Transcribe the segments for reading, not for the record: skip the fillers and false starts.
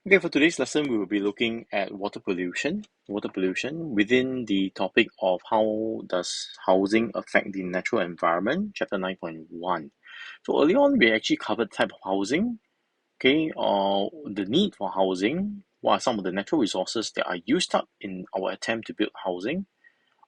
Okay, for today's lesson, we will be looking at water pollution. Water pollution within the topic of how does housing affect the natural environment, chapter 9.1. So early on, we actually covered type of housing, okay, or the need for housing, what are some of the natural resources that are used up in our attempt to build housing,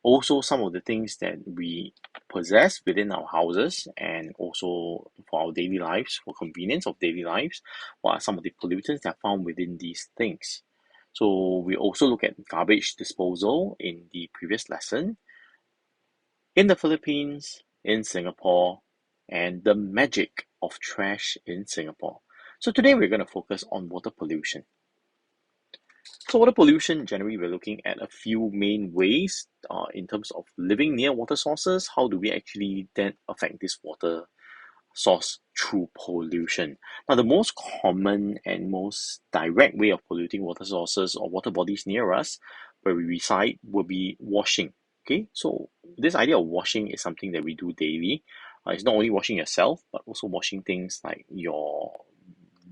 also some of the things that we possess within our houses and also for our daily lives, for convenience of daily lives, what are some of the pollutants that are found within these things. So we also look at garbage disposal in the previous lesson in the Philippines, in Singapore, and the magic of trash in Singapore. So today we're going to focus on water pollution. So water pollution, generally we're looking at a few main ways in terms of living near water sources. How do we actually then affect this water source through pollution? Now the most common and most direct way of polluting water sources or water bodies near us where we reside will be washing. Okay, so this idea of washing is something that we do daily. It's not only washing yourself, but also washing things like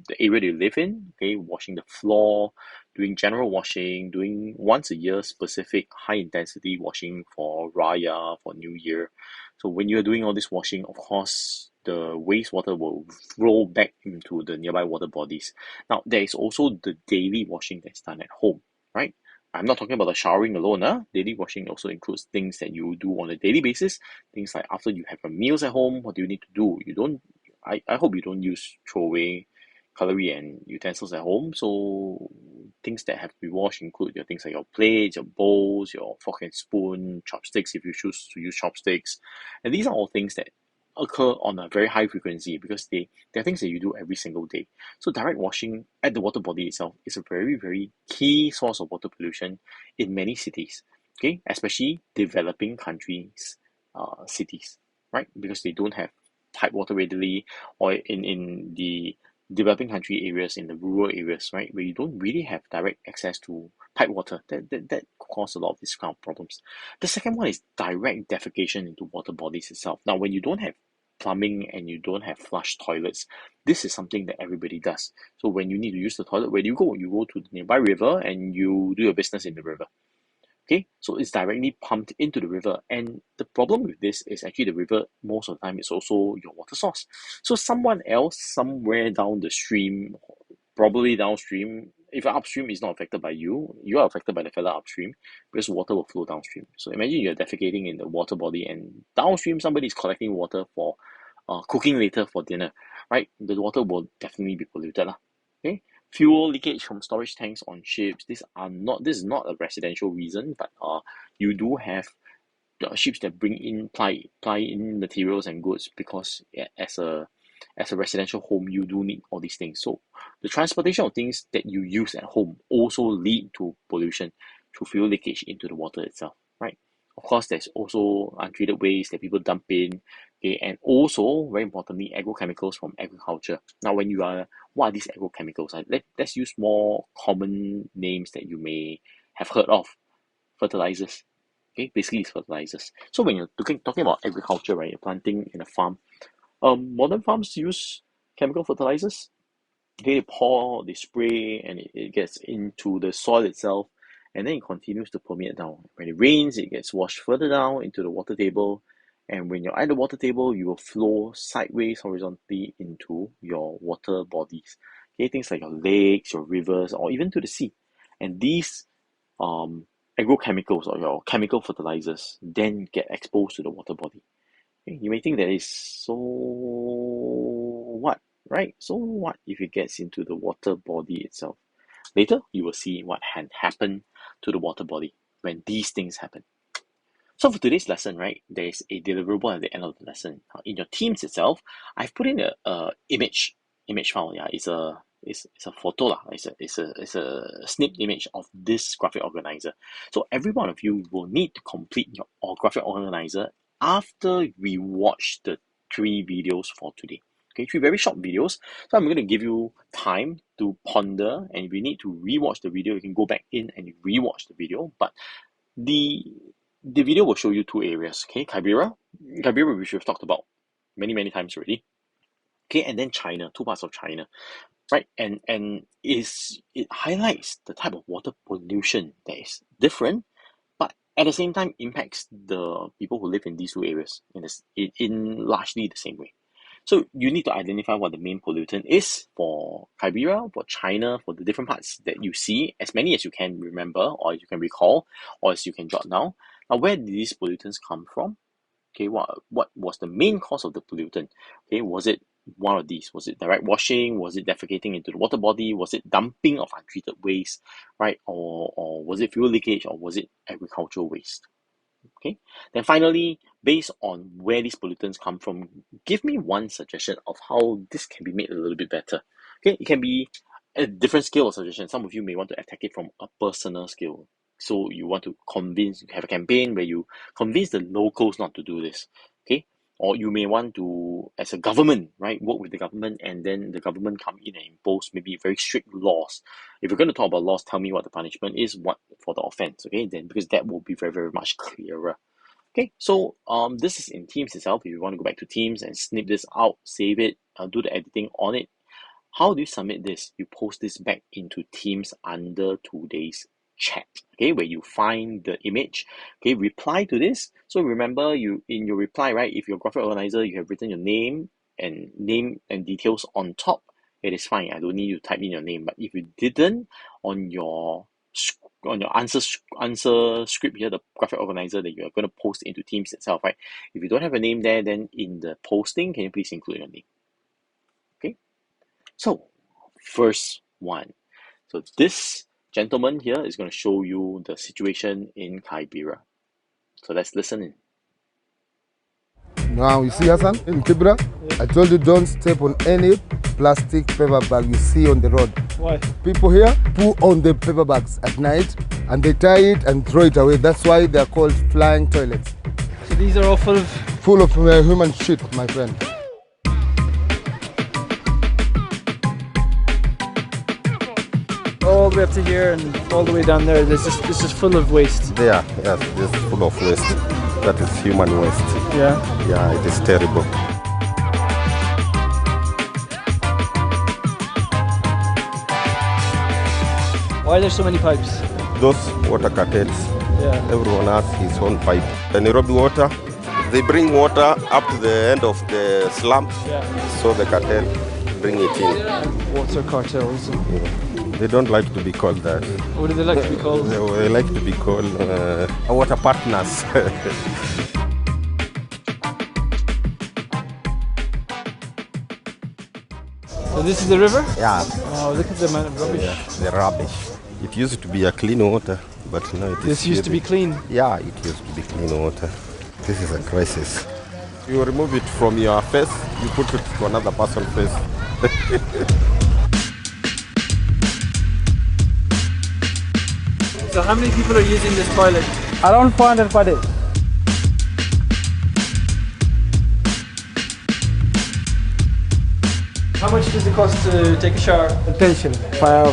the area that you live in, okay, washing the floor, doing general washing, doing once a year specific high intensity washing for Raya, for New Year. So when you're doing all this washing, of course, the wastewater will flow back into the nearby water bodies. Now, there is also the daily washing that's done at home, right? I'm not talking about the showering alone. Daily washing also includes things that you do on a daily basis. Things like after you have your meals at home, what do you need to do? I hope you don't use throwaway cutlery and utensils at home. So things that have to be washed include your things like your plates, your bowls, your fork and spoon, chopsticks if you choose to use chopsticks. And these are all things that occur on a very high frequency because they're things that you do every single day. So direct washing at the water body itself is a very, very key source of water pollution in many cities. Okay, especially developing countries, cities, right? Because they don't have pipe water readily, or in the developing country areas, in the rural areas, right, where you don't really have direct access to pipe water, that cause a lot of these kind of problems. The second one is direct defecation into water bodies itself. Now, when you don't have plumbing and you don't have flush toilets, this is something that everybody does. So when you need to use the toilet, where do you go? You go to the nearby river and you do your business in the river. Okay, so it's directly pumped into the river, and the problem with this is actually the river most of the time is also your water source. So someone else somewhere down the stream, probably downstream, if upstream is not affected by you, you are affected by the fella upstream because water will flow downstream. So imagine you're defecating in the water body and downstream somebody is collecting water for cooking later for dinner, right? The water will definitely be polluted lah. Okay, fuel leakage from storage tanks on ships. This is not a residential reason, but you do have ships that bring in ply in materials and goods because as a residential home you do need all these things. So the transportation of things that you use at home also lead to pollution through fuel leakage into the water itself, right? Of course, there's also untreated waste that people dump in, okay, and also very importantly, agrochemicals from agriculture. Now, what are these agrochemicals? Let's use more common names that you may have heard of. Fertilizers. Okay, basically it's fertilizers. So when you're talking about agriculture, right, you're planting in a farm. Modern farms use chemical fertilizers. They pour, they spray, and it gets into the soil itself, and then it continues to permeate down. When it rains, it gets washed further down into the water table, and when you're at the water table, you will flow sideways, horizontally into your water bodies. Okay, things like your lakes, your rivers, or even to the sea. And these um, agrochemicals or your chemical fertilizers then get exposed to the water body. Okay, you may think that is so what, right? So what if it gets into the water body itself? Later, you will see what had happened to the water body when these things happen. So for today's lesson, right, there is a deliverable at the end of the lesson. In your Teams itself, I've put in a image file. Yeah, it's a photo lah. It's a snip image of this graphic organizer. So every one of you will need to complete your graphic organizer after we watch the 3 videos for today. Okay, 3 very short videos. So I'm going to give you time to ponder, and if you need to rewatch the video, you can go back in and rewatch the video. But the the video will show you 2 areas, okay? Kibera, which we've talked about many, many times already. Okay, and then China, 2 parts of China. right? And it highlights the type of water pollution that is different, but at the same time impacts the people who live in these two areas in largely the same way. So you need to identify what the main pollutant is for Kibera, for China, for the different parts that you see, as many as you can remember or you can recall or as you can jot down. Now, where did these pollutants come from? Okay, what was the main cause of the pollutant? Okay, was it one of these? Was it direct washing? Was it defecating into the water body? Was it dumping of untreated waste, right? Or was it fuel leakage or was it agricultural waste? Okay, then finally, based on where these pollutants come from, give me one suggestion of how this can be made a little bit better. Okay, it can be a different scale of suggestion. Some of you may want to attack it from a personal scale. So you want to have a campaign where you convince the locals not to do this. Okay, or you may want to, as a government, right, work with the government and then the government come in and impose maybe very strict laws. If you're going to talk about laws, tell me what the punishment is, what for the offense, okay? Then because that will be very, very much clearer. Okay, so this is in Teams itself. If you want to go back to Teams and snip this out, save it, do the editing on it. How do you submit this? You post this back into Teams under today's chat, okay, where you find the image, okay, reply to this. So remember, you in your reply, right, if you're a graphic organizer, you have written your name and details on top, it is fine. I don't need you to type in your name. But if you didn't, on your answer script here, the graphic organizer that you are going to post into Teams itself, right, if you don't have a name there, then in the posting, can you please include your name? Okay, so first one. So this gentleman here is going to show you the situation in Kibera. So let's listen in. Now you see Hassan in Kibera? I told you don't step on any plastic paper bag you see on the road. Why? People here poo on the paper bags at night and they tie it and throw it away. That's why they're called flying toilets. So these are all full of... Full of human shit, my friend. all the way up to here and all the way down there. This is full of waste. There, yes, this is full of waste. That is human waste. Yeah. Yeah, it is terrible. Why are there so many pipes? Those water cartels, Yeah. everyone has his own pipe. The Nairobi water, they bring water up to the end of the slum, Yeah. so the cartel bring it in. Water cartels. They don't like to be called that. What do they like to be called? They like to be called water partners. So this is the river? Yeah, Oh, look at the amount of rubbish. the rubbish. It used to be a clean water, but now it is. This used to be clean. Yeah, it used to be clean water. This is a crisis. You remove it from your face, you put it to another person's face. So how many people are using this toilet? Around 400 per day. How much does it cost to take a shower? Attention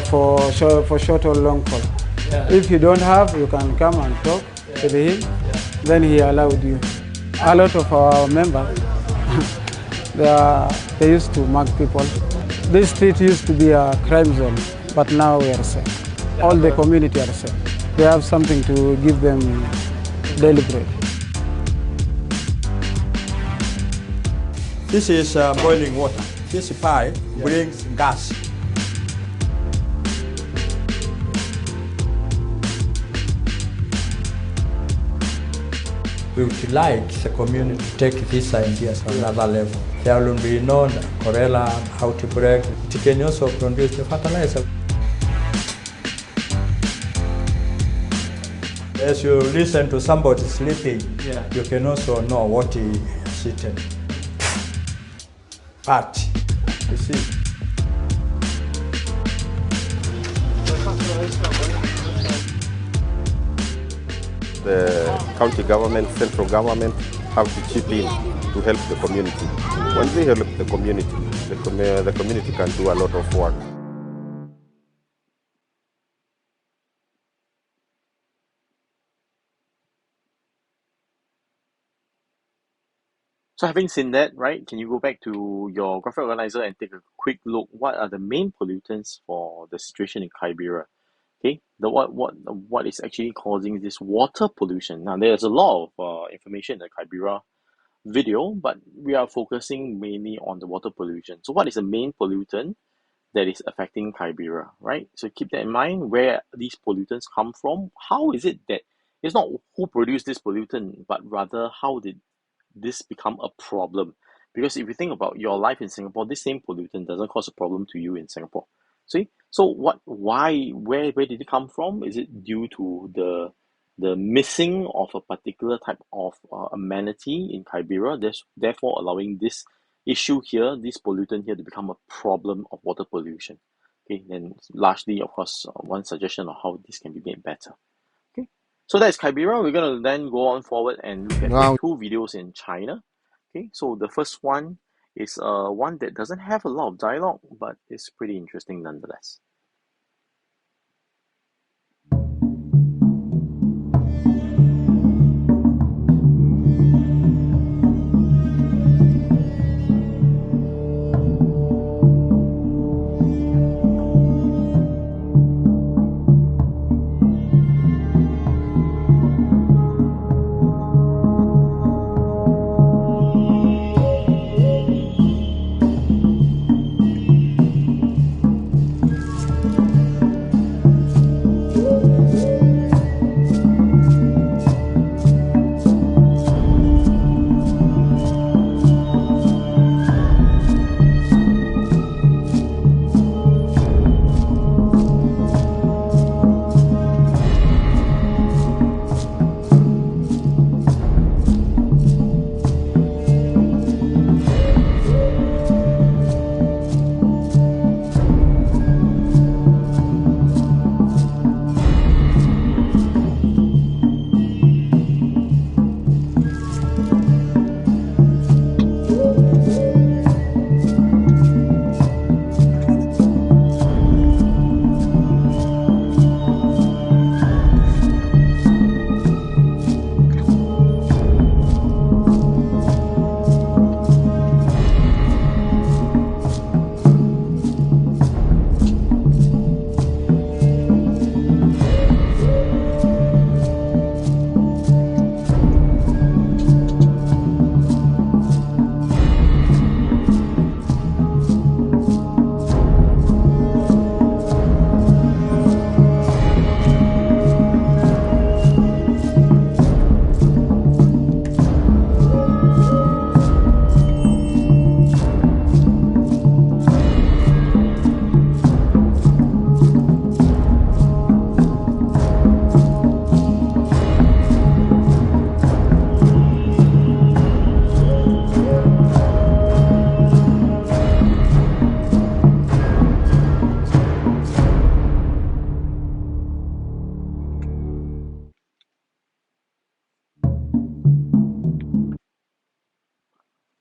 for short or long call. Yeah. If you don't have, you can come and talk with him. Then he allowed you. A lot of our members, they used to mark people. This street used to be a crime zone, but now we are safe. All the community are safe. They have something to give them daily bread. This is boiling water. This pipe brings gas. We would like the community to take these ideas to another level. There will be known cholera outbreak. It can also produce the fertilizer. As you listen to somebody sleeping, Yeah. you can also know what he has eaten. But, you see, The county government, central government have to chip in to help the community. When they help the community, the community can do a lot of work. So having seen that, right, can you go back to your graphic organizer and take a quick look? What are the main pollutants for the situation in Kibera? Okay, what is actually causing this water pollution? Now, there's a lot of information in the Kibera video, but we are focusing mainly on the water pollution. So what is the main pollutant that is affecting Kibera, right? So keep that in mind, where these pollutants come from. How is it that it's not who produced this pollutant, but rather how did this become a problem? Because if you think about your life in Singapore, this same pollutant doesn't cause a problem to you in Singapore. See? So where did it come from? Is it due to the missing of a particular type of amenity in Kibera, therefore allowing this issue here, this pollutant here, to become a problem of water pollution? Okay, then largely, of course, one suggestion of how this can be made better. Okay, so that's Kibera. We're going to then go on forward and look at Now, two videos in China. Okay, so the first one is one that doesn't have a lot of dialogue, but it's pretty interesting nonetheless.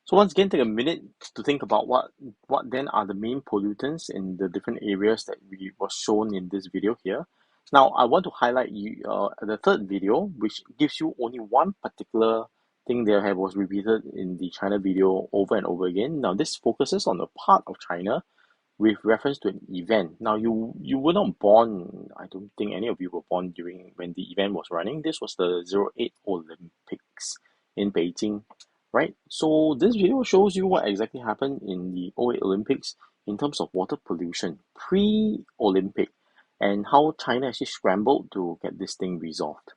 So once again, take a minute to think about what then are the main pollutants in the different areas that we was shown in this video here. Now, I want to highlight the third video, which gives you only one particular thing that was repeated in the China video over and over again. Now, this focuses on a part of China with reference to an event. Now, you were not born, I don't think any of you were born during when the event was running. This was the 08 Olympics in Beijing, right? So this video shows you what exactly happened in the 08 Olympics in terms of water pollution pre-Olympic, and how China actually scrambled to get this thing resolved.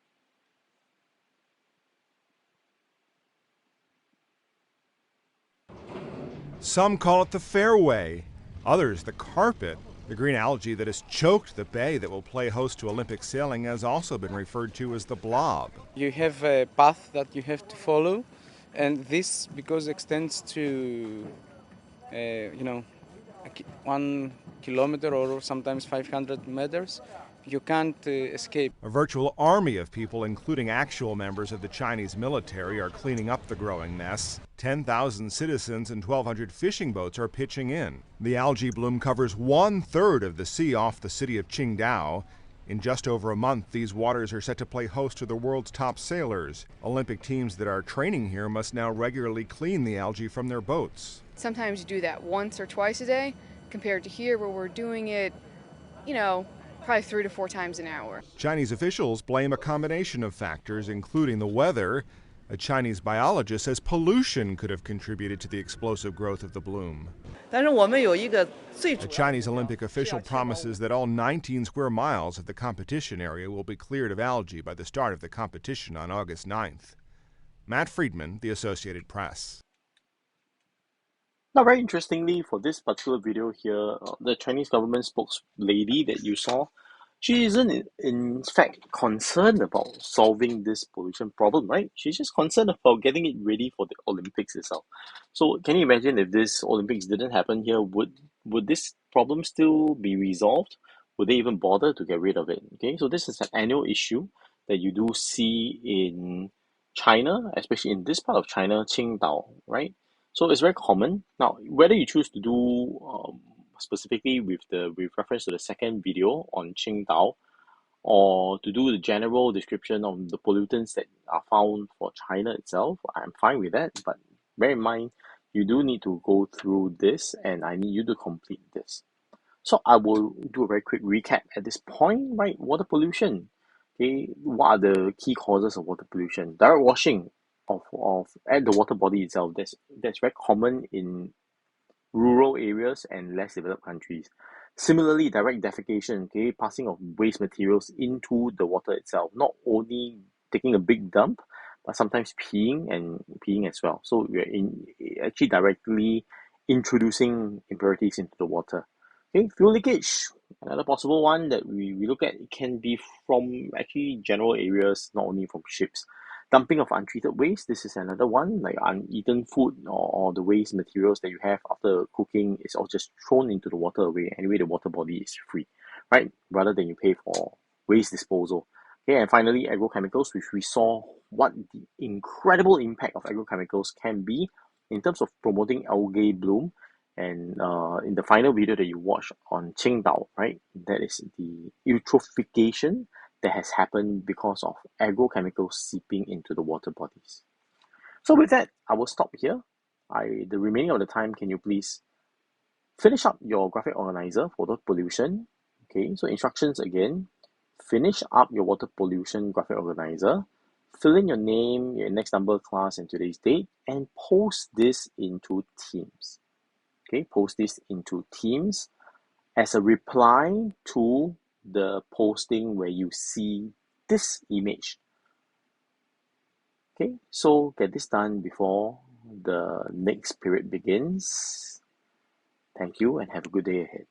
Some call it the fairway, others the carpet. The green algae that has choked the bay that will play host to Olympic sailing has also been referred to as the blob. You have a path that you have to follow, and this, because extends to, 1 kilometer or sometimes 500 meters, you can't escape. A virtual army of people, including actual members of the Chinese military, are cleaning up the growing mess. 10,000 citizens and 1,200 fishing boats are pitching in. The algae bloom covers 1/3 of the sea off the city of Qingdao. In just over a month, these waters are set to play host to the world's top sailors. Olympic teams that are training here must now regularly clean the algae from their boats. Sometimes you do that once or twice a day, compared to here where we're doing it, probably 3 to 4 times an hour. Chinese officials blame a combination of factors, including the weather. A Chinese biologist says pollution could have contributed to the explosive growth of the bloom. A Chinese Olympic official promises that all 19 square miles of the competition area will be cleared of algae by the start of the competition on August 9th. Matt Friedman, The Associated Press. Now, very interestingly, for this particular video here, the Chinese government spokeslady that you saw, she isn't in fact concerned about solving this pollution problem, right? She's just concerned about getting it ready for the Olympics itself. So can you imagine if this Olympics didn't happen here, would this problem still be resolved? Would they even bother to get rid of it? Okay, so this is an annual issue that you do see in China, especially in this part of China, Qingdao, right? So it's very common. Now, whether you choose to do specifically with reference to the second video on Qingdao, or to do the general description of the pollutants that are found for China itself, I'm fine with that. But bear in mind, you do need to go through this, and I need you to complete this. So I will do a very quick recap at this point, right? Water pollution. Okay, what are the key causes of water pollution? Direct washing of at the water body itself. That's very common in rural areas and less developed countries. Similarly, direct defecation, okay, passing of waste materials into the water itself, not only taking a big dump, but sometimes peeing as well. So we're actually directly introducing impurities into the water. Okay, fuel leakage, another possible one that we look at. It can be from actually general areas, not only from ships. Dumping of untreated waste, this is another one, like uneaten food or the waste materials that you have after cooking is all just thrown into the water away. Anyway, the water body is free, right? Rather than you pay for waste disposal. Okay, and finally, agrochemicals, which we saw what the incredible impact of agrochemicals can be in terms of promoting algae bloom. And in the final video that you watched on Qingdao, right, that is the eutrophication that has happened because of agrochemicals seeping into the water bodies. So with that, I will stop here. The remaining of the time, can you please finish up your graphic organizer for the pollution? Okay, so instructions again. Finish up your water pollution graphic organizer. Fill in your name, your next number, class, and today's date, and post this into Teams. Okay, post this into Teams as a reply to the posting where you see this image. Okay, so get this done before the next period begins. Thank you and have a good day ahead.